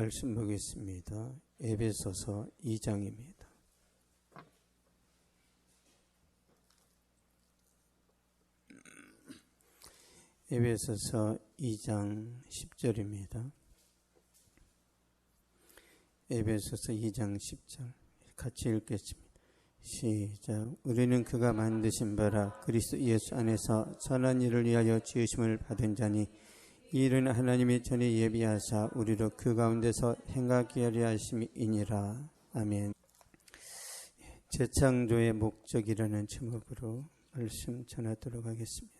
말씀 보겠습니다. 에베소서 2장입니다. 에베소서 2장 10절입니다. 에베소서 2장 10절 같이 읽겠습니다. 시작. 우리는 그가 만드신 바라 그리스도 예수 안에서 선한 일을 위하여 지으심을 받은 자니 이 일은 하나님이 전에 예비하사 우리로 그 가운데서 행하게 하려 하심이니라. 아멘. 재창조의 목적이라는 제목으로 말씀 전하도록 하겠습니다.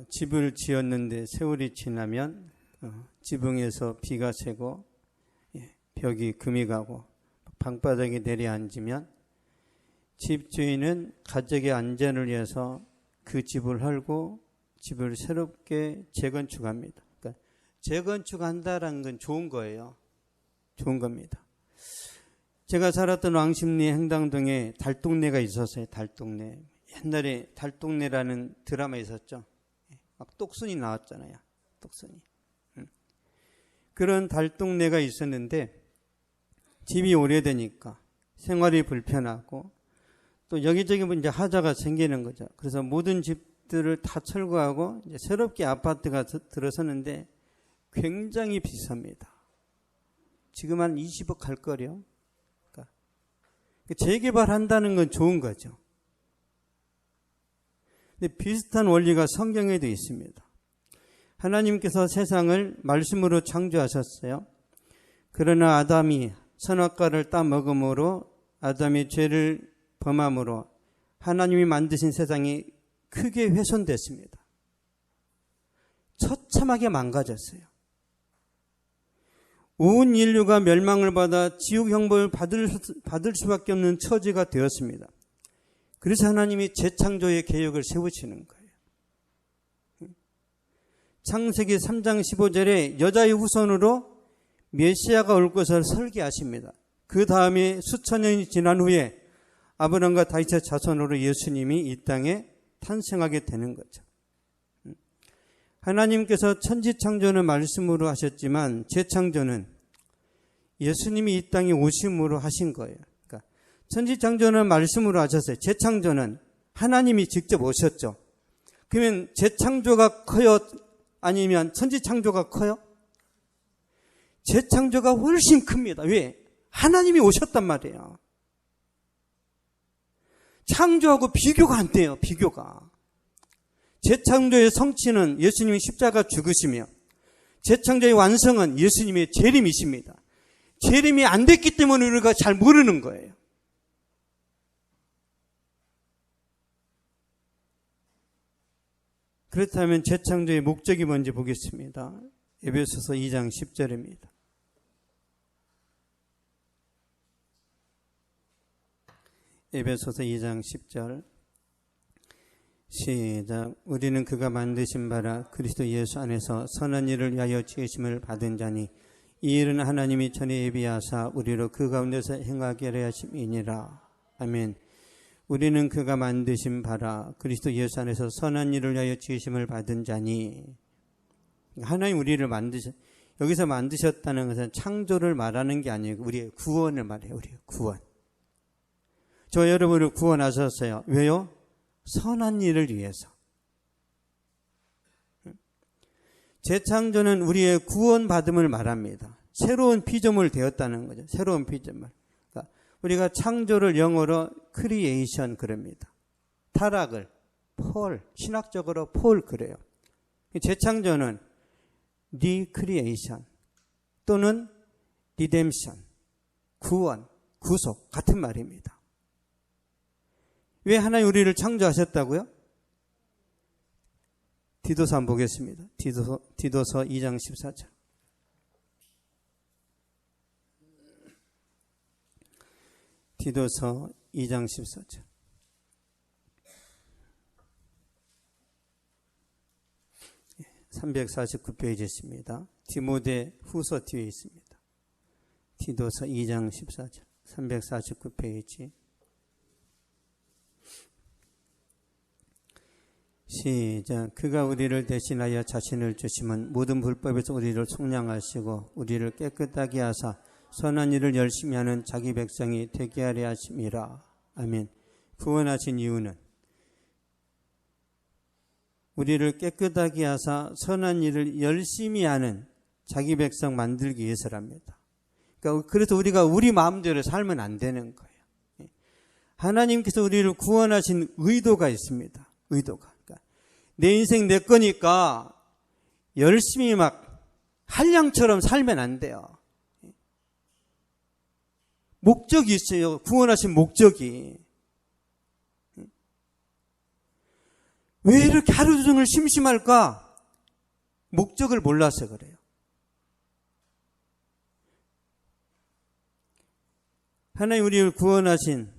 집을 지었는데 세월이 지나면 지붕에서 비가 새고 벽이 금이 가고 방바닥에 내려앉으면 집주인은 가족의 안전을 위해서 그 집을 헐고 집을 새롭게 재건축합니다. 그러니까 재건축한다라는 건 좋은 거예요. 좋은 겁니다. 제가 살았던 왕십리 행당동에 달동네가 있었어요. 달동네. 옛날에 달동네라는 드라마 있었죠. 막 똑순이 나왔잖아요. 똑순이. 그런 달동네가 있었는데 집이 오래되니까 생활이 불편하고 또 여기저기 이제 하자가 생기는 거죠. 그래서 모든 집들을 다 철거하고 이제 새롭게 아파트가 들어서는데 굉장히 비쌉니다. 지금 한 20억 갈 거려. 그러니까 재개발한다는 건 좋은 거죠. 근데 비슷한 원리가 성경에도 있습니다. 하나님께서 세상을 말씀으로 창조하셨어요. 그러나 아담이 선악과를 따먹음으로 아담이 죄를 범함으로 하나님이 만드신 세상이 크게 훼손됐습니다. 처참하게 망가졌어요. 온 인류가 멸망을 받아 지옥 형벌을 받을 수밖에 없는 처지가 되었습니다. 그래서 하나님이 재창조의 계획을 세우시는 거예요. 창세기 3장 15절에 여자의 후손으로 메시아가 올 것을 설계하십니다. 그 다음에 수천 년이 지난 후에 아브라함과 다윗의 자손으로 예수님이 이 땅에 탄생하게 되는 거죠. 하나님께서 천지창조는 말씀으로 하셨지만 재창조는 예수님이 이 땅에 오심으로 하신 거예요. 그러니까 천지창조는 말씀으로 하셨어요. 재창조는 하나님이 직접 오셨죠. 그러면 재창조가 커요? 아니면 천지창조가 커요? 재창조가 훨씬 큽니다. 왜? 하나님이 오셨단 말이에요. 창조하고 비교가 안 돼요. 비교가. 재창조의 성취는 예수님이 십자가 죽으시며 재창조의 완성은 예수님의 재림이십니다. 재림이 안 됐기 때문에 우리가 잘 모르는 거예요. 그렇다면 재창조의 목적이 뭔지 보겠습니다. 에베소서 2장 10절입니다. 에베소서 2장 10절 시작. 우리는 그가 만드신 바라 그리스도 예수 안에서 선한 일을 위하여 지으심을 받은 자니 이 일은 하나님이 전에 예비하사 우리로 그 가운데서 행하게 하려 하심이니라. 아멘. 우리는 그가 만드신 바라 그리스도 예수 안에서 선한 일을 위하여 지으심을 받은 자니 하나님 우리를 여기서 만드셨다는 것은 창조를 말하는 게 아니고 우리의 구원을 말해요. 우리의 구원. 저 여러분을 구원하셨어요. 왜요? 선한 일을 위해서. 재창조는 우리의 구원받음을 말합니다. 새로운 피조물 되었다는 거죠. 새로운 피조물. 그러니까 우리가 창조를 영어로 크리에이션 그럽니다. 타락을 폴, 신학적으로 폴 그래요. 재창조는 리크리에이션 또는 리뎀션, 구원, 구속 같은 말입니다. 왜 하나님 우리를 창조하셨다고요? 디도서 한번 보겠습니다. 디도서 2장 14절. 디도서 2장 14절. 예, 349페이지 있습니다. 디모데 후서 뒤에 있습니다. 디도서 2장 14절. 349페이지. 시작. 그가 우리를 대신하여 자신을 주심은 모든 불법에서 우리를 속량하시고 우리를 깨끗하게 하사 선한 일을 열심히 하는 자기 백성이 되게 하려 하심이라. 아멘. 구원하신 이유는 우리를 깨끗하게 하사 선한 일을 열심히 하는 자기 백성 만들기 위해서랍니다. 그러니까 그래서 우리가 우리 마음대로 살면 안 되는 거예요. 하나님께서 우리를 구원하신 의도가 있습니다. 의도가. 그러니까 내 인생 내 거니까 열심히 막 한량처럼 살면 안 돼요. 목적이 있어요. 구원하신 목적이. 왜 이렇게 하루 종일 심심할까? 목적을 몰라서 그래요. 하나님 우리를 구원하신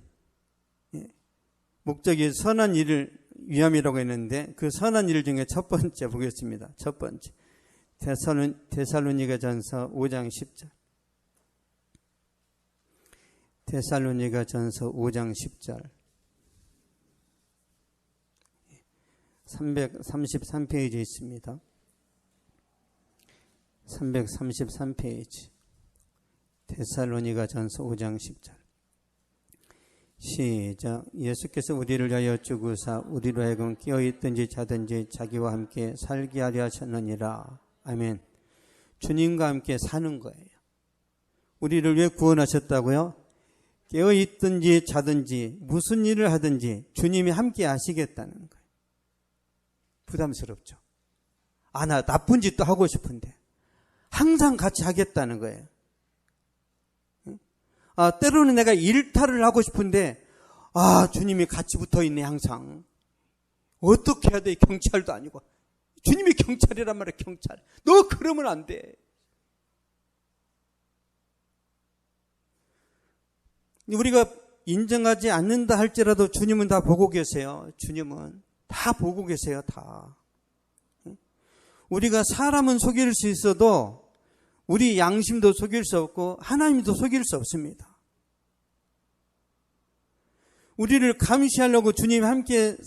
목적이 선한 일을 위함이라고 했는데 그 선한 일 중에 첫 번째 보겠습니다. 첫 번째. 데살로니가전서 5장 10절. 데살로니가전서 5장 10절. 333페이지에 있습니다. 333페이지. 데살로니가전서 5장 10절. 시작. 예수께서 우리를 위하여 죽으사 우리로 하여금 깨어있든지 자든지 자기와 함께 살게 하려 하셨느니라. 아멘. 주님과 함께 사는 거예요. 우리를 왜 구원하셨다고요? 깨어있든지 자든지 무슨 일을 하든지 주님이 함께 하시겠다는 거예요. 부담스럽죠? 나 나쁜 짓도 하고 싶은데 항상 같이 하겠다는 거예요. 때로는 내가 일탈을 하고 싶은데 주님이 같이 붙어있네 항상. 어떻게 해야 돼? 경찰도 아니고. 주님이 경찰이란 말이야. 경찰. 너 그러면 안 돼. 우리가 인정하지 않는다 할지라도 주님은 다 보고 계세요. 주님은 다 보고 계세요. 다. 우리가 사람은 속일 수 있어도 우리 양심도 속일 수 없고 하나님도 속일 수 없습니다. 우리를 감시하려고 주님 함께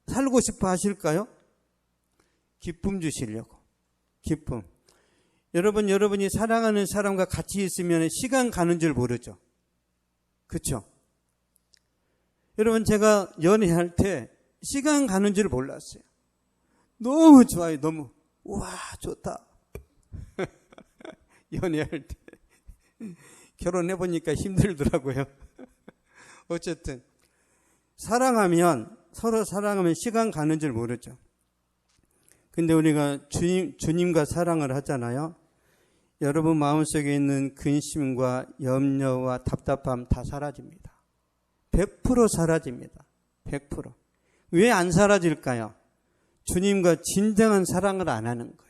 살고 싶어 하실까요? 기쁨 주시려고. 기쁨. 여러분이 사랑하는 사람과 같이 있으면 시간 가는 줄 모르죠. 그렇죠? 여러분 제가 연애할 때 시간 가는 줄 몰랐어요. 너무 좋아요. 너무. 우와 좋다. 연애할 때 결혼해보니까 힘들더라고요. 어쨌든 서로 사랑하면 시간 가는 줄 모르죠. 근데 우리가 주님과 사랑을 하잖아요. 여러분 마음속에 있는 근심과 염려와 답답함 다 사라집니다. 100% 사라집니다. 100%. 왜 안 사라질까요? 주님과 진정한 사랑을 안 하는 거예요.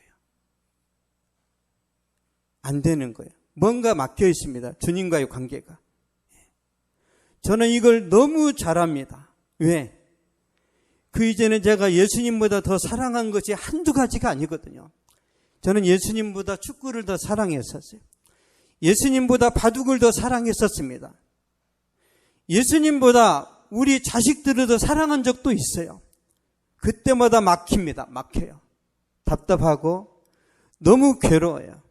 안 되는 거예요. 뭔가 막혀 있습니다. 주님과의 관계가. 저는 이걸 너무 잘합니다. 왜? 그 이전에 제가 예수님보다 더 사랑한 것이 한두 가지가 아니거든요. 저는 예수님보다 축구를 더 사랑했었어요. 예수님보다 바둑을 더 사랑했었습니다. 예수님보다 우리 자식들을 더 사랑한 적도 있어요. 그때마다 막힙니다. 막혀요. 답답하고 너무 괴로워요.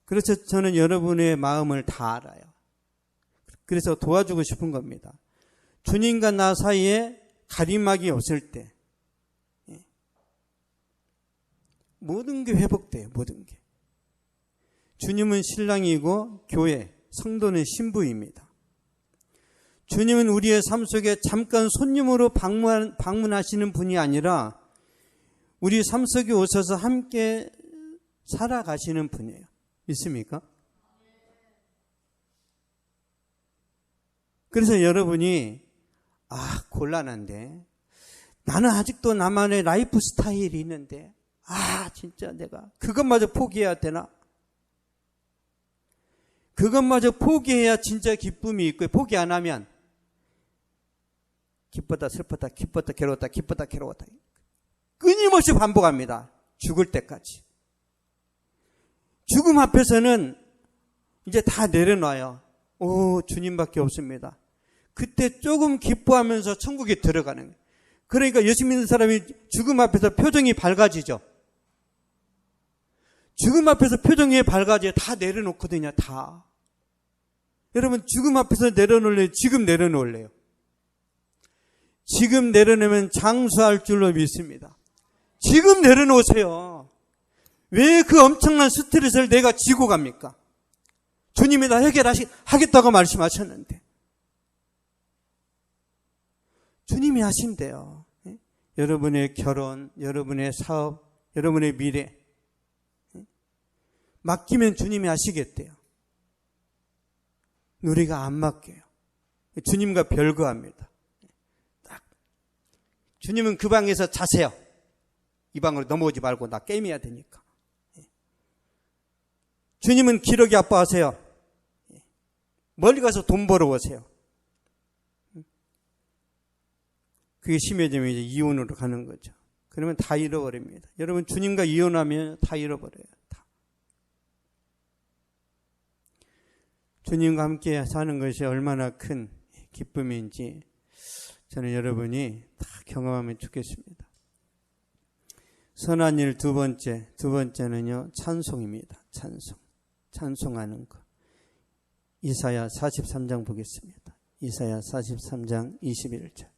그래서 저는 여러분의 마음을 다 알아요. 그래서 도와주고 싶은 겁니다. 주님과 나 사이에 가림막이 없을 때 모든 게 회복돼요. 모든 게. 주님은 신랑이고 교회, 성도는 신부입니다. 주님은 우리의 삶 속에 잠깐 손님으로 방문하시는 분이 아니라 우리 삶 속에 오셔서 함께 살아가시는 분이에요. 있습니까? 그래서 여러분이 곤란한데 나는 아직도 나만의 라이프 스타일이 있는데 진짜 내가 그것마저 포기해야 되나? 그것마저 포기해야 진짜 기쁨이 있고 포기 안 하면 기뻤다 슬펐다 기뻤다 괴로웠다 기뻤다 괴로웠다 끊임없이 반복합니다. 죽을 때까지. 죽음 앞에서는 이제 다 내려놔요. 주님밖에 없습니다. 그때 조금 기뻐하면서 천국에 들어가는 거예요. 그러니까 예수 믿는 사람이 죽음 앞에서 표정이 밝아지죠. 죽음 앞에서 표정이 밝아져. 다 내려놓거든요. 다. 여러분 죽음 앞에서 내려놓을래요? 지금 내려놓을래요? 지금 내려놓으면 장수할 줄로 믿습니다. 지금 내려놓으세요. 왜 그 엄청난 스트레스를 내가 지고 갑니까? 주님이 다 해결하겠다고 말씀하셨는데. 주님이 하신대요. 여러분의 결혼, 여러분의 사업, 여러분의 미래 맡기면 주님이 하시겠대요. 우리가 안 맡겨요. 주님과 별거합니다. 딱 주님은 그 방에서 자세요. 이 방으로 넘어오지 말고 나 게임해야 되니까. 주님은 기러기 아빠하세요. 멀리 가서 돈 벌어오세요. 그게 심해지면 이제 이혼으로 가는 거죠. 그러면 다 잃어버립니다. 여러분 주님과 이혼하면 다 잃어버려요. 다. 주님과 함께 사는 것이 얼마나 큰 기쁨인지 저는 여러분이 다 경험하면 좋겠습니다. 선한 일 두 번째는요 찬송입니다. 찬송하는 것. 이사야 43장 보겠습니다. 이사야 43장 21절.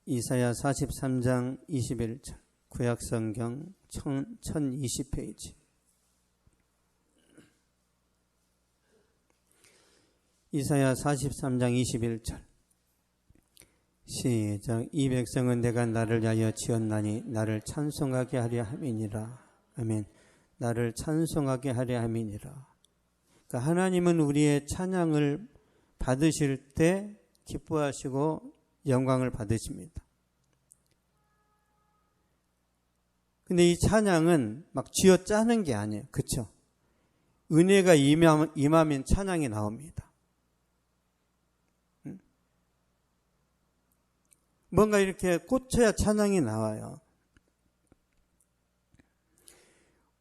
이사야 43장 21절. 구약성경 1020페이지. 이사야 43장 21절. 시작. 이 백성은 내가 나를 위하여 지었나니 나를 찬송하게 하려 함이니라. 아멘. 나를 찬송하게 하려 함이니라. 그러니까 하나님은 우리의 찬양을 받으실 때 기뻐하시고 영광을 받으십니다. 근데 이 찬양은 막 쥐어짜는 게 아니에요. 그렇죠? 은혜가 임하면 찬양이 나옵니다. 뭔가 이렇게 꽂혀야 찬양이 나와요.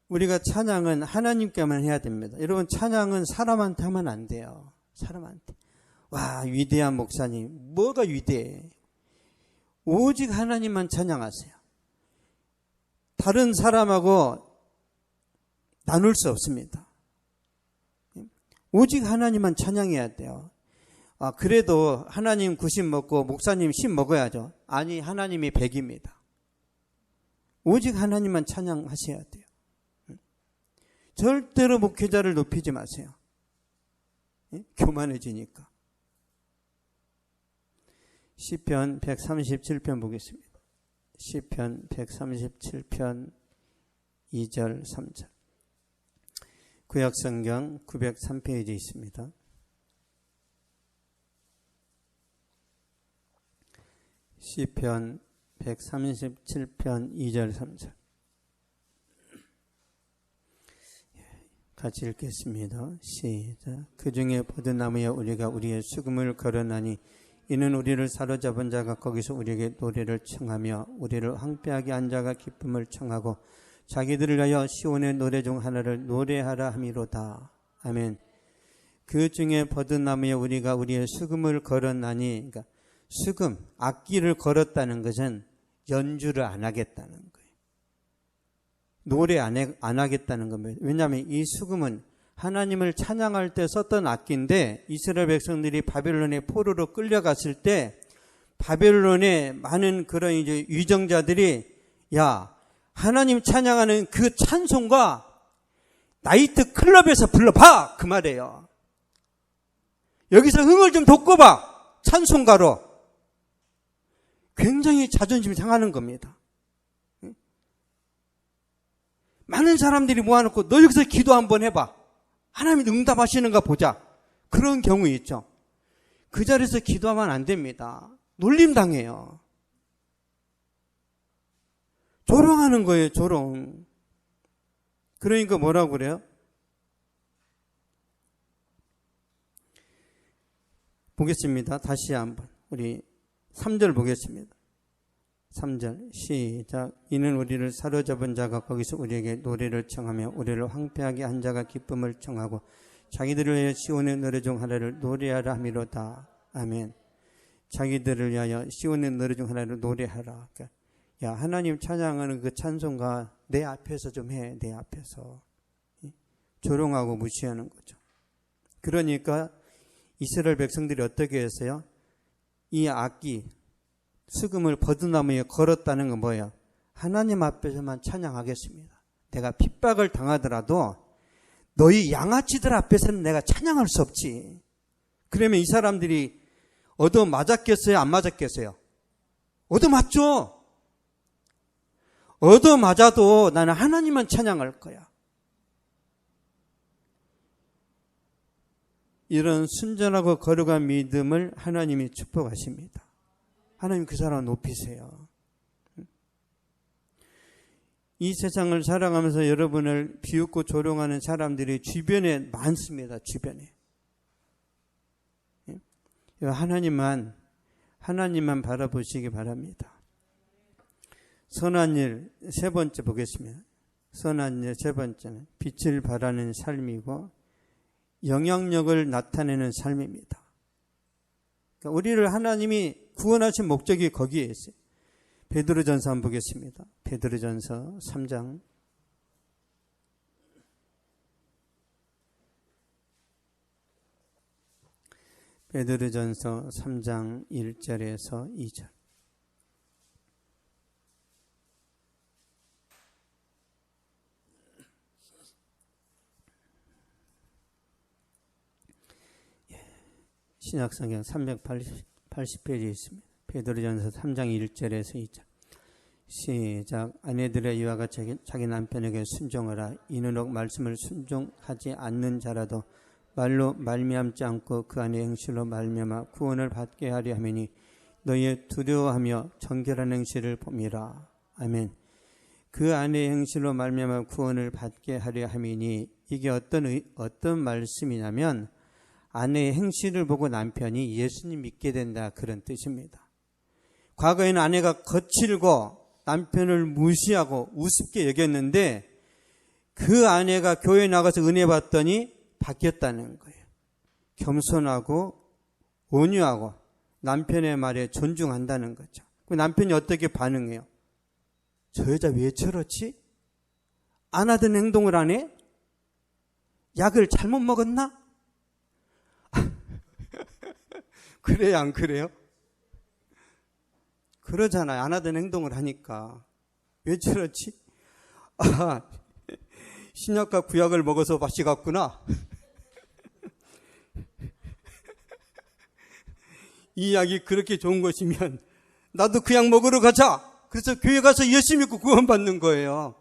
우리가 찬양은 하나님께만 해야 됩니다. 여러분 찬양은 사람한테 하면 안 돼요. 사람한테. 와 위대한 목사님. 뭐가 위대해. 오직 하나님만 찬양하세요. 다른 사람하고 나눌 수 없습니다. 오직 하나님만 찬양해야 돼요. 그래도 하나님 90 먹고 목사님 10 먹어야죠. 아니 하나님이 100입니다. 오직 하나님만 찬양하셔야 돼요. 절대로 목회자를 높이지 마세요. 교만해지니까. 시편 137편 보겠습니다. 시편 137편 2절 3절. 구약성경 903페이지에 있습니다. 시편 137편 2절 3절. 같이 읽겠습니다. 시작. 그 중에 버드나무에 우리가 우리의 수금을 걸어나니 이는 우리를 사로잡은 자가 거기서 우리에게 노래를 청하며 우리를 황폐하게 한 자가 기쁨을 청하고 자기들을 위하여 시온의 노래 중 하나를 노래하라 함이로다. 아멘. 그 중에 버드나무에 우리가 우리의 수금을 걸어나니, 그러니까 수금, 악기를 걸었다는 것은 연주를 안 하겠다는 거예요. 노래 안 하겠다는 겁니다. 왜냐하면 이 수금은 하나님을 찬양할 때 썼던 악기인데 이스라엘 백성들이 바벨론의 포로로 끌려갔을 때 바벨론의 많은 그런 이제 위정자들이 야 하나님 찬양하는 그 찬송가 나이트 클럽에서 불러봐 그 말이에요. 여기서 흥을 좀 돋궈봐 찬송가로. 굉장히 자존심이 상하는 겁니다. 많은 사람들이 모아놓고 너 여기서 기도 한번 해봐. 하나님이 응답하시는가 보자. 그런 경우 있죠. 그 자리에서 기도하면 안 됩니다. 놀림당해요. 조롱하는 거예요. 조롱. 그러니까 뭐라고 그래요? 보겠습니다. 다시 한번 우리 3절 보겠습니다. 3절 시작. 이는 우리를 사로잡은 자가 거기서 우리에게 노래를 청하며 우리를 황폐하게 한 자가 기쁨을 청하고 자기들을 위하여 시온의 노래 중 하나를 노래하라 함이로다. 아멘. 자기들을 위하여 시온의 노래 중 하나를 노래하라. 그러니까 야, 하나님 찬양하는 그 찬송가 내 앞에서 좀 해. 내 앞에서. 조롱하고 무시하는 거죠. 그러니까 이스라엘 백성들이 어떻게 했어요? 이 악기, 수금을 버드나무에 걸었다는 건 뭐예요? 하나님 앞에서만 찬양하겠습니다. 내가 핍박을 당하더라도 너희 양아치들 앞에서는 내가 찬양할 수 없지. 그러면 이 사람들이 얻어맞았겠어요? 안 맞았겠어요? 얻어맞죠? 얻어맞아도 나는 하나님만 찬양할 거야. 이런 순전하고 거룩한 믿음을 하나님이 축복하십니다. 하나님 그 사람 높이세요. 이 세상을 살아가면서 여러분을 비웃고 조롱하는 사람들이 주변에 많습니다. 주변에. 하나님만 바라보시기 바랍니다. 선한 일 세 번째 보겠습니다. 선한 일 세 번째는 빛을 발하는 삶이고 영향력을 나타내는 삶입니다. 그러니까 우리를 하나님이 구원하신 목적이 거기에 있어요. 베드로전서 한번 보겠습니다. 베드로전서 3장. 베드로전서 3장 1절에서 2절. 신약성경 380페이지에 있습니다. 베드로전서 3장 1절에서 2절. 시작. 아내들의 이와 같이 자기 남편에게 순종하라. 이는 혹 말씀을 순종하지 않는 자라도 말로 말미암지 않고 그 안의 행실로 말미암아 구원을 받게 하려 함이니 너희의 두려워하며 정결한 행실을 봄이라. 아멘. 그 안의 행실로 말미암아 구원을 받게 하려 함이니 이게 어떤 말씀이냐면 아내의 행실을 보고 남편이 예수님 믿게 된다, 그런 뜻입니다. 과거에는 아내가 거칠고 남편을 무시하고 우습게 여겼는데 그 아내가 교회에 나가서 은혜 받더니 바뀌었다는 거예요. 겸손하고 온유하고 남편의 말에 존중한다는 거죠. 그 남편이 어떻게 반응해요? 저 여자 왜 저렇지? 안 하던 행동을 안 해? 약을 잘못 먹었나? 그래요, 안 그래요? 그러잖아요. 안 하던 행동을 하니까. 왜 저렇지? 아, 신약과 구약을 먹어서 맛이 갔구나. 이 약이 그렇게 좋은 것이면 나도 그 약 먹으러 가자. 그래서 교회 가서 예수 믿고 구원받는 거예요.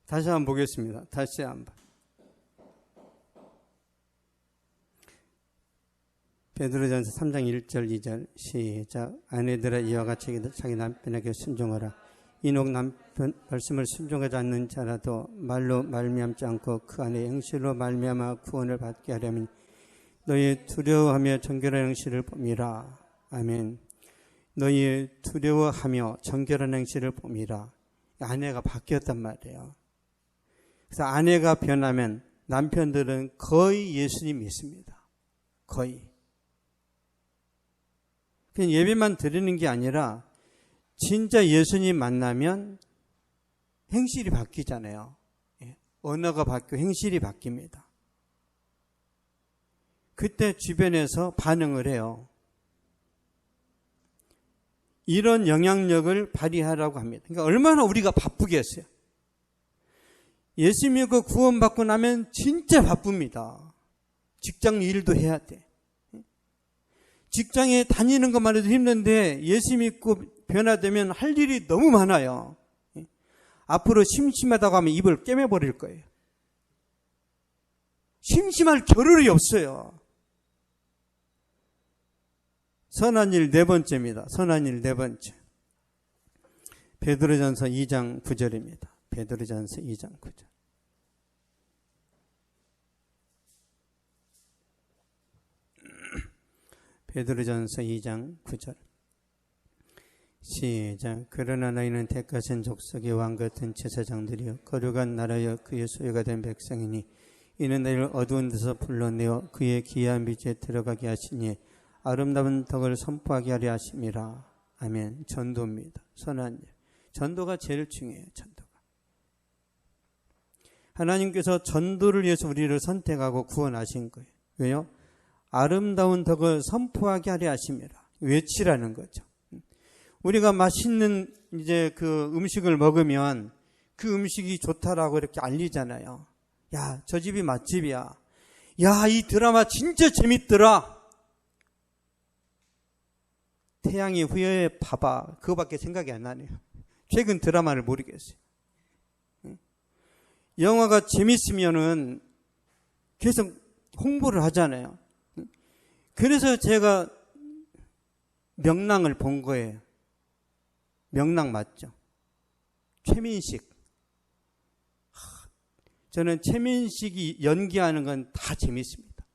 다시 한번 보겠습니다. 다시 한번. 베드로전서 3장 1절 2절 시작. 아내들아 이와 같이 자기 남편에게 순종하라. 이녹 남편 말씀을 순종하지 않는 자라도 말로 말미암지 않고 그 안의 행실로 말미암아 구원을 받게 하려면 너희 두려워하며 정결한 행실을 봄이라. 아멘. 너희 두려워하며 정결한 행실을 봄이라. 아내가 바뀌었단 말이에요. 그래서 아내가 변하면 남편들은 거의 예수님 믿습니다. 거의. 그냥 예배만 드리는 게 아니라 진짜 예수님 만나면 행실이 바뀌잖아요. 언어가 바뀌고 행실이 바뀝니다. 그때 주변에서 반응을 해요. 이런 영향력을 발휘하라고 합니다. 그러니까 얼마나 우리가 바쁘겠어요. 예수 믿고 구원받고 나면 진짜 바쁩니다. 직장 일도 해야 돼. 직장에 다니는 것만 해도 힘든데 예수 믿고 변화되면 할 일이 너무 많아요. 앞으로 심심하다고 하면 입을 꿰매버릴 거예요. 심심할 겨를이 없어요. 선한 일 네 번째입니다. 선한 일 네 번째. 베드로전서 2장 9절입니다. 베드로전서 2장 9절. 베드로전서 2장 9절 시작. 그러나 너희는 택하신 족속의 왕 같은 제사장들이여 거룩한 나라여 그의 소유가 된 백성이니 이는 너희를 어두운 데서 불러내어 그의 기이한 빛에 들어가게 하시니 아름다운 덕을 선포하게 하려 하심이라. 아멘. 전도입니다. 선한 일. 전도가 제일 중요해요. 전도가. 하나님께서 전도를 위해서 우리를 선택하고 구원하신 거예요. 왜요? 아름다운 덕을 선포하게 하려 하심이라. 외치라는 거죠. 우리가 맛있는 이제 그 음식을 먹으면 그 음식이 좋다라고 이렇게 알리잖아요. 야, 저 집이 맛집이야. 야, 이 드라마 진짜 재밌더라. 태양이 후예에 봐봐. 그거밖에 생각이 안 나네요. 최근 드라마를 모르겠어요. 영화가 재밌으면은 계속 홍보를 하잖아요. 그래서 제가 명랑을 본 거예요. 명랑 맞죠? 최민식. 저는 최민식이 연기하는 건 다 재밌습니다.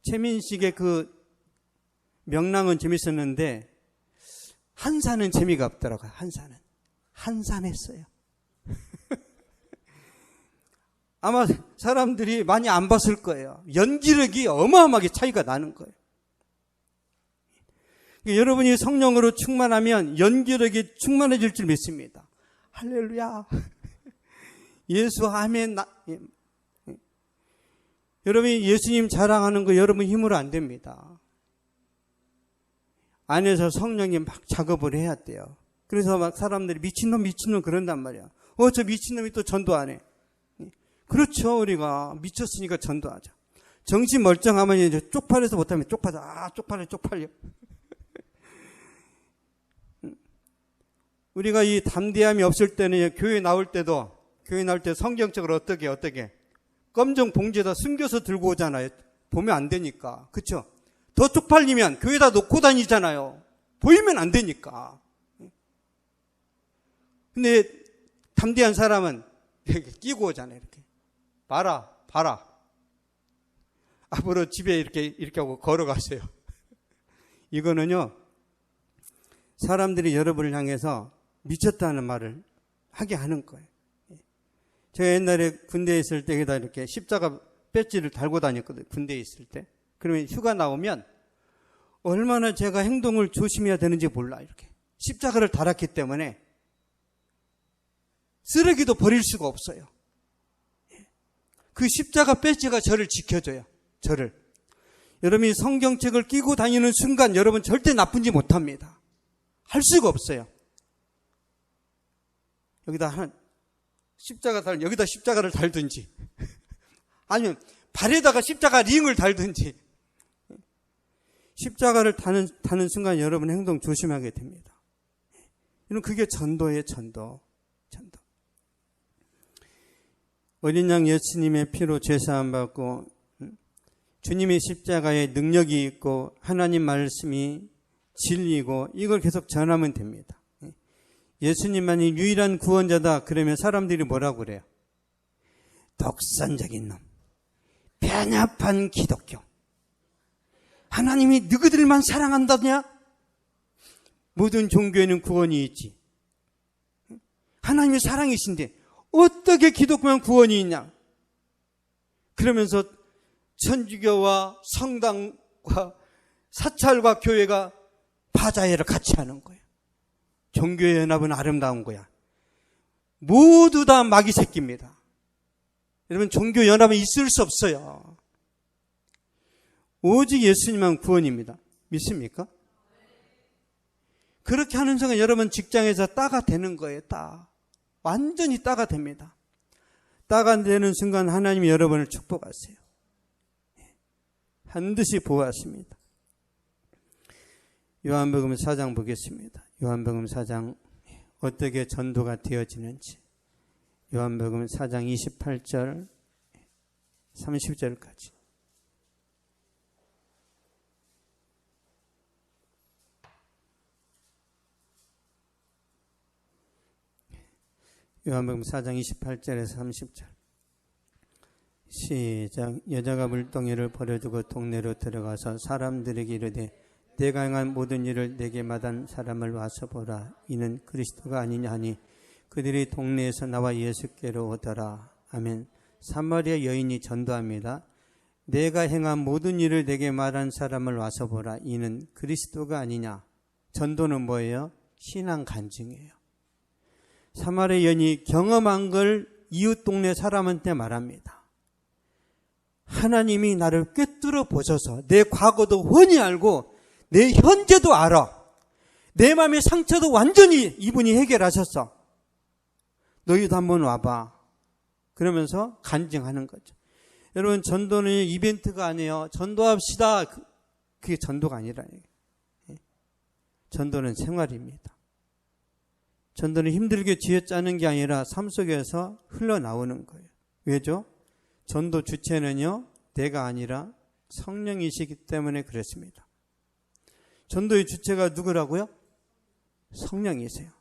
최민식의 그 명랑은 재밌었는데 한산은 재미가 없더라고요. 한산했어요. 아마 사람들이 많이 안 봤을 거예요. 연기력이 어마어마하게 차이가 나는 거예요. 여러분이 성령으로 충만하면 연기력이 충만해질 줄 믿습니다. 할렐루야. 예수 아멘. 여러분이 예수님 자랑하는 거 여러분 힘으로 안 됩니다. 안에서 성령이 막 작업을 해야 돼요. 그래서 막 사람들이 미친놈 그런단 말이야. 저 미친놈이 또 전도 안 해. 그렇죠. 우리가 미쳤으니까 전도하자. 정신 멀쩡하면 이제 쪽팔려서 못하면 쪽팔려. 쪽팔려. 우리가 이 담대함이 없을 때는 교회 나올 때 성경적으로 어떻게 검정 봉지에다 숨겨서 들고 오잖아요. 보면 안 되니까. 그렇죠? 더 쪽팔리면 교회에다 놓고 다니잖아요. 보이면 안 되니까. 근데 담대한 사람은 이렇게 끼고 오잖아요. 이렇게. 봐라. 앞으로 집에 이렇게 하고 걸어가세요. 이거는요, 사람들이 여러분을 향해서 미쳤다는 말을 하게 하는 거예요. 제가 옛날에 군대에 있을 때에다 이렇게 십자가 배지를 달고 다녔거든요. 군대에 있을 때. 그러면 휴가 나오면 얼마나 제가 행동을 조심해야 되는지 몰라. 이렇게 십자가를 달았기 때문에 쓰레기도 버릴 수가 없어요. 그 십자가 배지가 저를 지켜줘요. 저를. 여러분이 성경책을 끼고 다니는 순간 여러분 절대 나쁜 짓 못합니다. 할 수가 없어요. 여기다 십자가를 달든지 아니면 발에다가 십자가 링을 달든지 십자가를 다는 순간 여러분 행동 조심하게 됩니다. 그게 전도예요. 전도. 어린 양 예수님의 피로 죄사함 받고 주님의 십자가에 능력이 있고 하나님 말씀이 진리고 이걸 계속 전하면 됩니다. 예수님만이 유일한 구원자다 그러면 사람들이 뭐라고 그래요? 독선적인 놈, 편협한 기독교, 하나님이 너희들만 사랑한다냐? 모든 종교에는 구원이 있지. 하나님이 사랑이신데 어떻게 기독교만 구원이 있냐? 그러면서 천주교와 성당과 사찰과 교회가 바자회를 같이 하는 거예요. 종교의 연합은 아름다운 거야. 모두 다 마귀 새끼입니다. 여러분 종교 연합은 있을 수 없어요. 오직 예수님만 구원입니다. 믿습니까? 그렇게 하는 순간 여러분 직장에서 따가 되는 거예요. 따. 완전히 따가 됩니다. 따가 되는 순간 하나님이 여러분을 축복하세요. 반드시 보호하십니다. 요한복음 4장 보겠습니다. 요한복음 4장 어떻게 전도가 되어지는지. 요한복음 4장 28절 30절까지. 요한복음 4장 28절에서 30절. 시작. 여자가 물동이를 버려두고 동네로 들어가서 사람들에게 이르되 내가 행한 모든 일을 내게 마다한 사람을 와서 보라. 이는 그리스도가 아니냐 하니 그들이 동네에서 나와 예수께로 오더라. 아멘. 사마리아 여인이 전도합니다. 내가 행한 모든 일을 내게 말한 사람을 와서 보라. 이는 그리스도가 아니냐. 전도는 뭐예요? 신앙 간증이에요. 사마리아 여인이 경험한 걸 이웃 동네 사람한테 말합니다. 하나님이 나를 꿰뚫어 보셔서 내 과거도 훤히 알고 내 현재도 알아. 내 마음의 상처도 완전히 이분이 해결하셨어. 너희도 한번 와봐. 그러면서 간증하는 거죠. 여러분, 전도는 이벤트가 아니에요. 전도합시다. 그게 전도가 아니라니까요. 전도는 생활입니다. 전도는 힘들게 쥐어짜는 게 아니라 삶 속에서 흘러나오는 거예요. 왜죠? 전도 주체는요, 내가 아니라 성령이시기 때문에 그렇습니다. 전도의 주체가 누구라고요? 성령이세요.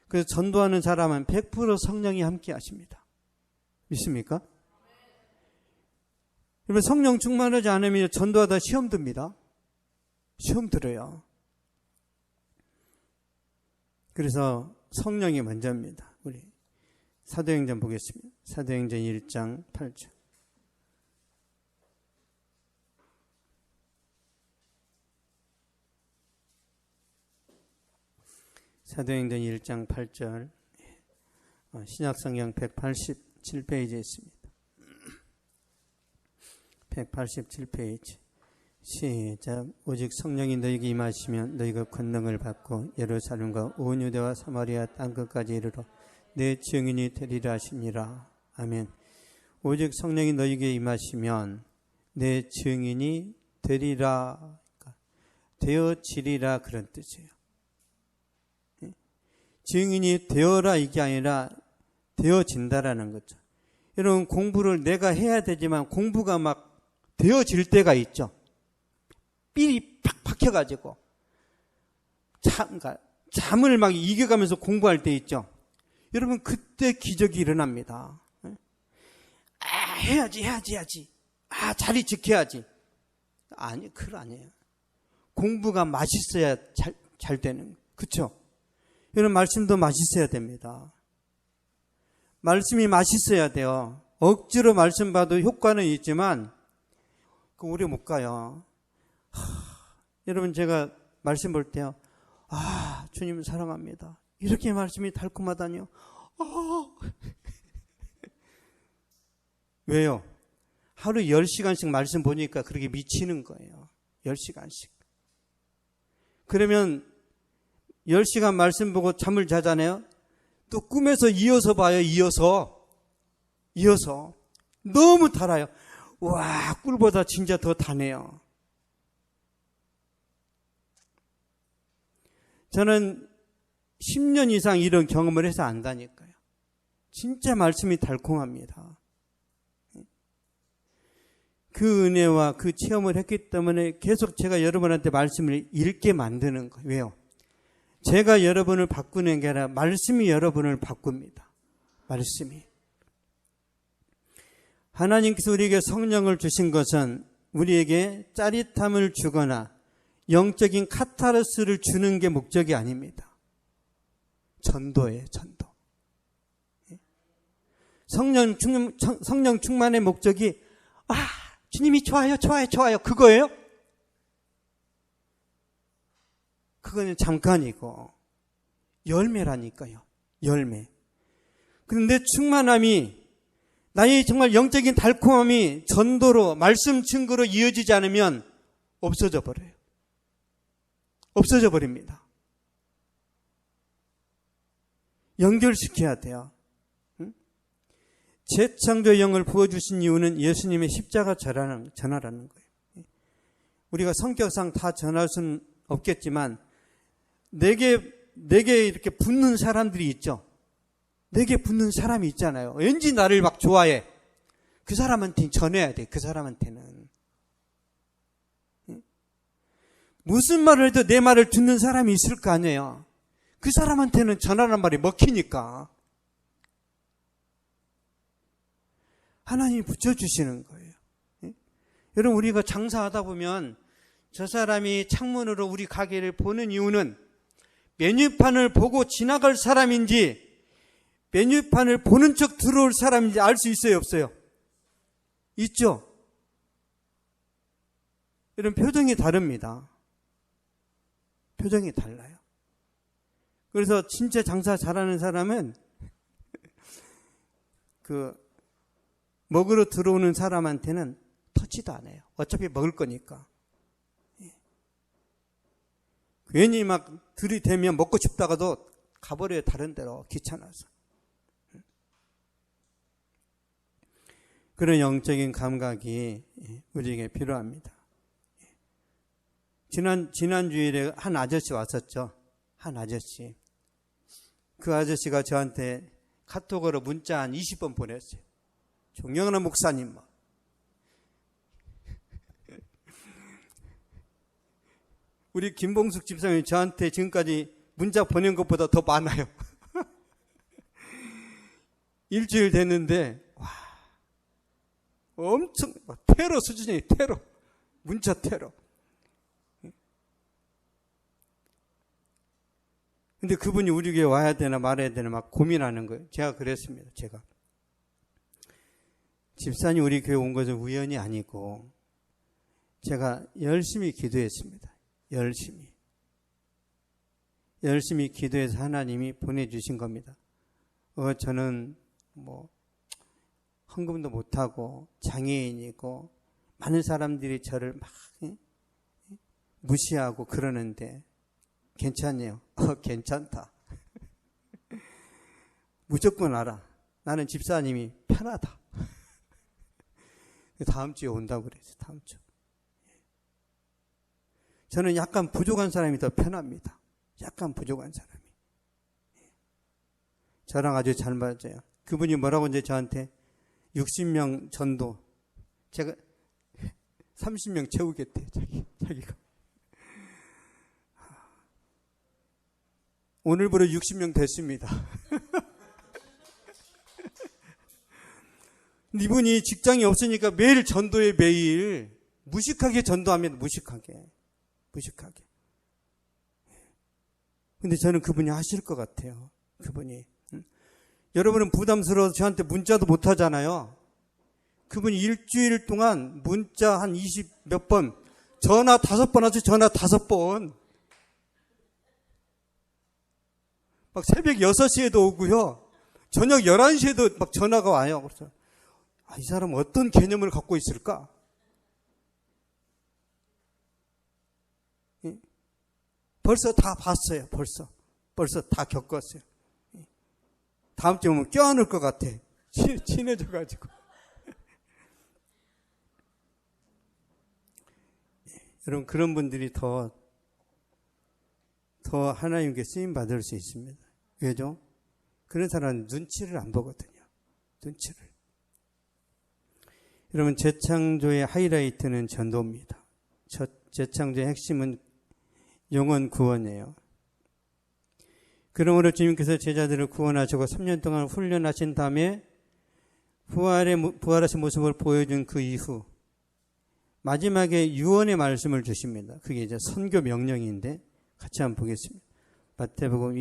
그래서 전도하는 사람은 100% 성령이 함께 하십니다. 믿습니까? 여러분, 성령 충만하지 않으면 전도하다 시험 듭니다. 시험 들어요. 그래서 성령이 먼저입니다. 우리 사도행전 보겠습니다. 사도행전 1장 8절. 사도행전 1장 8절. 신약성경 187페이지에 있습니다. 187페이지. 시작. 오직 성령이 너희에게 임하시면 너희가 권능을 받고 예루살렘과 온 유대와 사마리아 땅끝까지 이르러 내 증인이 되리라 하시니라. 아멘. 오직 성령이 너희에게 임하시면 내 증인이 되리라, 되어지리라, 그런 뜻이에요. 증인이 되어라 이게 아니라 되어진다라는 거죠. 여러분, 공부를 내가 해야 되지만 공부가 막 되어질 때가 있죠. 삘이 팍 박혀가지고 잠을 막 이겨가면서 공부할 때 있죠. 여러분, 그때 기적이 일어납니다. 해야지. 자리 지켜야지. 아니, 그거 아니에요. 공부가 맛있어야 잘 되는, 그렇죠? 여러분, 말씀도 맛있어야 됩니다. 말씀이 맛있어야 돼요. 억지로 말씀 봐도 효과는 있지만 그 오래 못 가요. 여러분, 제가 말씀 볼 때요, 주님 사랑합니다, 이렇게 말씀이 달콤하다니요. 왜요? 하루 10시간씩 말씀 보니까 그렇게 미치는 거예요. 10시간씩. 그러면 10시간 말씀 보고 잠을 자잖아요. 또 꿈에서 이어서 봐요. 이어서 너무 달아요. 와, 꿀보다 진짜 더 다네요. 저는 10년 이상 이런 경험을 해서 안다니까요. 진짜 말씀이 달콤합니다. 그 은혜와 그 체험을 했기 때문에 계속 제가 여러분한테 말씀을 읽게 만드는 거예요. 왜요? 제가 여러분을 바꾸는 게 아니라 말씀이 여러분을 바꿉니다. 말씀이. 하나님께서 우리에게 성령을 주신 것은 우리에게 짜릿함을 주거나 영적인 카타르스를 주는 게 목적이 아닙니다. 전도예요, 전도. 성령 충만의 목적이 주님이 좋아요, 그거예요? 그거는 잠깐이고 열매라니까요. 열매. 그런데 충만함이, 나의 정말 영적인 달콤함이 전도로, 말씀 증거로 이어지지 않으면 없어져 버려요. 없어져 버립니다. 연결시켜야 돼요. 재창조의 영을 부어주신 이유는 예수님의 십자가 전하라는 거예요. 우리가 성격상 다 전할 수는 없겠지만 내게 이렇게 붙는 사람들이 있죠. 내게 붙는 사람이 있잖아요. 왠지 나를 막 좋아해. 그 사람한테는 전해야 돼. 그 사람한테는. 무슨 말을 해도 내 말을 듣는 사람이 있을 거 아니에요. 그 사람한테는 전하란 말이 먹히니까. 하나님이 붙여주시는 거예요. 예? 여러분, 우리가 장사하다 보면 저 사람이 창문으로 우리 가게를 보는 이유는 메뉴판을 보고 지나갈 사람인지 메뉴판을 보는 척 들어올 사람인지 알 수 있어요, 없어요? 있죠? 이런 표정이 다릅니다. 표정이 달라요. 그래서 진짜 장사 잘하는 사람은 먹으러 들어오는 사람한테는 터치도 안 해요. 어차피 먹을 거니까. 괜히 막 들이대면 먹고 싶다가도 가버려요, 다른 데로. 귀찮아서. 그런 영적인 감각이 우리에게 필요합니다. 지난 주일에 한 아저씨 왔었죠. 한 아저씨. 그 아저씨가 저한테 카톡으로 문자 한 20번 보냈어요. 존경하는 목사님. 우리 김봉숙 집사님이 저한테 지금까지 문자 보낸 것보다 더 많아요. 일주일 됐는데 와, 엄청 테러 수준이에요. 테러. 문자 테러. 근데 그분이 우리 교회 와야 되나 말아야 되나 막 고민하는 거예요. 제가 그랬습니다. 제가. 집사님 우리 교회 온 것은 우연이 아니고 제가 열심히 기도했습니다. 열심히 기도해서 하나님이 보내주신 겁니다. 저는 헌금도 못하고 장애인이고 많은 사람들이 저를 막 무시하고 그러는데 괜찮네요. 괜찮다. 무조건 알아. 나는 집사님이 편하다. 다음 주에 온다고 그랬어요. 다음 주. 저는 약간 부족한 사람이 더 편합니다. 약간 부족한 사람이. 저랑 아주 잘 맞아요. 그분이 뭐라고 이제 저한테 60명 전도. 제가 30명 채우겠대요. 자기가. 오늘부로 60명 됐습니다. 이분이 직장이 없으니까 매일 전도에 매일 무식하게 전도하면 무식하게. 근데 저는 그분이 하실 것 같아요. 그분이. 여러분은 부담스러워서 저한테 문자도 못 하잖아요. 그분이 일주일 동안 문자 한 20 몇 번, 전화 5번 하죠. 전화 5번. 막 새벽 6시에도 오고요. 저녁 11시에도 막 전화가 와요. 그래서 이 사람 어떤 개념을 갖고 있을까? 벌써 다 봤어요. 벌써 다 겪었어요. 다음 주에 오면 껴안을 것 같아. 친해져가지고. 여러분, 그런 분들이 더 하나님께 쓰임 받을 수 있습니다. 왜죠? 그런 사람은 눈치를 안 보거든요. 눈치를. 여러분, 재창조의 하이라이트는 전도입니다. 재창조의 핵심은 영혼 구원이에요. 그러므로 주님께서 제자들을 구원하시고 3년 동안 훈련하신 다음에 부활하신 모습을 보여준 그 이후 마지막에 유언의 말씀을 주십니다. 그게 이제 선교 명령인데 같이 한번 보겠습니다. 마태복음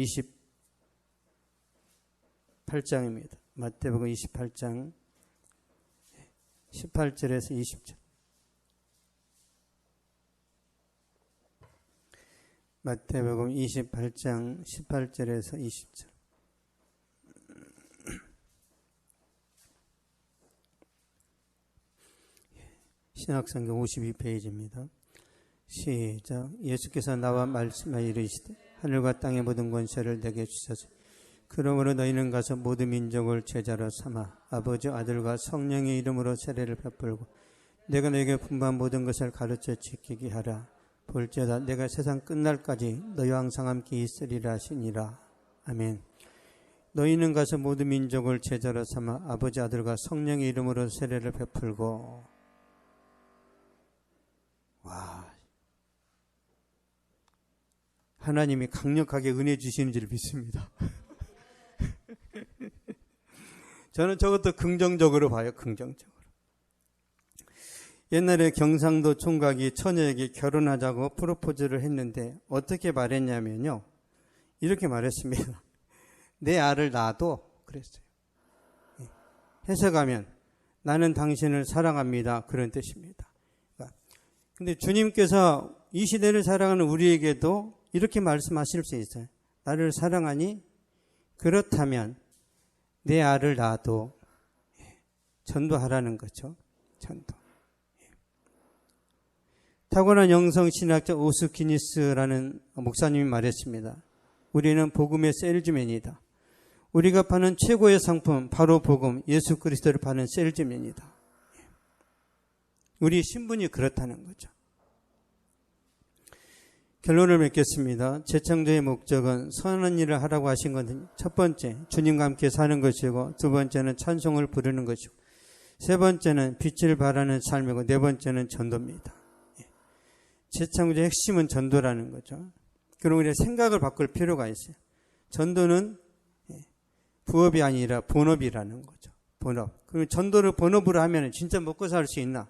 28장입니다. 마태복음 28장 18절에서 20절. 마태복음 28장 18절에서 20절. 신약성경 52페이지입니다. 시작. 예수께서 나와 말씀하여 이르시되 하늘과 땅의 모든 권세를 내게 주셔서 그러므로 너희는 가서 모든 민족을 제자로 삼아 아버지 아들과 성령의 이름으로 세례를 베풀고 내가 너에게 분부한 모든 것을 가르쳐 지키게 하라. 볼지어다 내가 세상 끝날까지 너희와 항상 함께 있으리라 하시니라. 아멘. 너희는 가서 모든 민족을 제자로 삼아 아버지 아들과 성령의 이름으로 세례를 베풀고. 와, 하나님이 강력하게 은혜 주시는 줄 믿습니다. 저는 저것도 긍정적으로 봐요. 긍정적으로. 옛날에 경상도 총각이 처녀에게 결혼하자고 프로포즈를 했는데 어떻게 말했냐면요. 이렇게 말했습니다. 내 알을 낳아도 그랬어요. 해석하면 나는 당신을 사랑합니다. 그런 뜻입니다. 근데 주님께서 이 시대를 살아가는 우리에게도 이렇게 말씀하실 수 있어요. 나를 사랑하니 그렇다면 내 알을 낳아도 전도하라는 거죠. 전도. 타고난 영성신학자 오스키니스라는 목사님이 말했습니다. 우리는 복음의 셀즈맨이다. 우리가 파는 최고의 상품 바로 복음, 예수 그리스도를 파는 셀즈맨이다. 우리 신분이 그렇다는 거죠. 결론을 맺겠습니다. 재창조의 목적은 선한 일을 하라고 하신 것은 첫 번째, 주님과 함께 사는 것이고, 두 번째는 찬송을 부르는 것이고, 세 번째는 빛을 발하는 삶이고, 네 번째는 전도입니다. 재창조의 핵심은 전도라는 거죠. 그럼 우리가 생각을 바꿀 필요가 있어요. 전도는 부업이 아니라 본업이라는 거죠. 본업. 그럼 전도를 본업으로 하면 진짜 먹고 살 수 있나?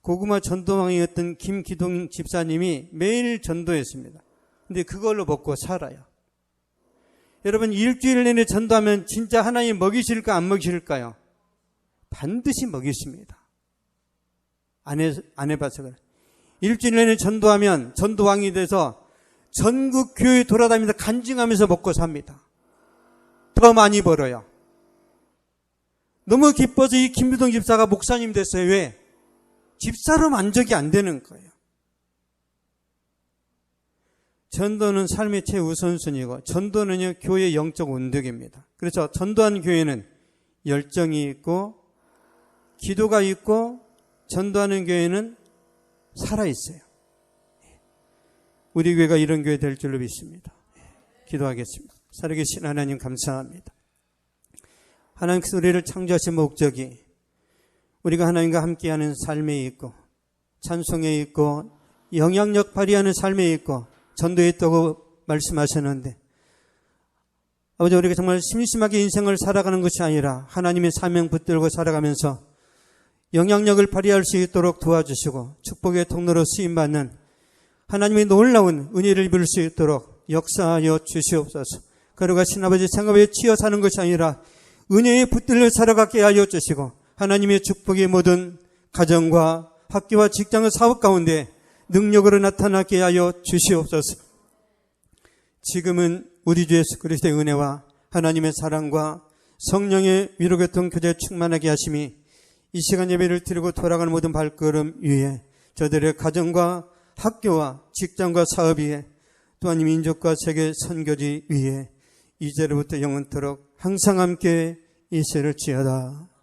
고구마 전도왕이었던 김기동 집사님이 매일 전도했습니다. 근데 그걸로 먹고 살아요. 여러분, 일주일 내내 전도하면 진짜 하나님 먹이실까 안 먹이실까요? 반드시 먹이십니다. 안 해봐서 그래. 일주일 내내 전도하면 전도왕이 돼서 전국 교회 돌아다니면서 간증하면서 먹고 삽니다. 더 많이 벌어요. 너무 기뻐서 이 김기동 집사가 목사님 됐어요. 왜? 집사로 만족이 안 되는 거예요. 전도는 삶의 최우선순위고, 전도는요, 교회의 영적 온덕입니다. 그래서 전도하는 교회는 열정이 있고, 기도가 있고, 전도하는 교회는 살아있어요. 우리 교회가 이런 교회 될 줄로 믿습니다. 기도하겠습니다. 살아계신 하나님 감사합니다. 하나님께서 우리를 창조하신 목적이 우리가 하나님과 함께하는 삶에 있고, 찬송에 있고, 영향력 발휘하는 삶에 있고, 전도에 있다고 말씀하셨는데, 아버지, 우리가 정말 심심하게 인생을 살아가는 것이 아니라 하나님의 사명 붙들고 살아가면서 영향력을 발휘할 수 있도록 도와주시고, 축복의 통로로 쓰임받는 하나님의 놀라운 은혜를 입을 수 있도록 역사하여 주시옵소서. 거룩하신 아버지, 생업에 치여 사는 것이 아니라 은혜에 붙들려 살아가게 하여 주시고, 하나님의 축복의 모든 가정과 학교와 직장의 사업 가운데 능력으로 나타나게 하여 주시옵소서. 지금은 우리 주 예수 그리스도의 은혜와 하나님의 사랑과 성령의 위로교통 교제 충만하게 하심이 이 시간 예배를 드리고 돌아가는 모든 발걸음 위에, 저들의 가정과 학교와 직장과 사업 위에, 또한 민족과 세계 선교지 위에 이제로부터 영원토록 항상 함께 있을지어다.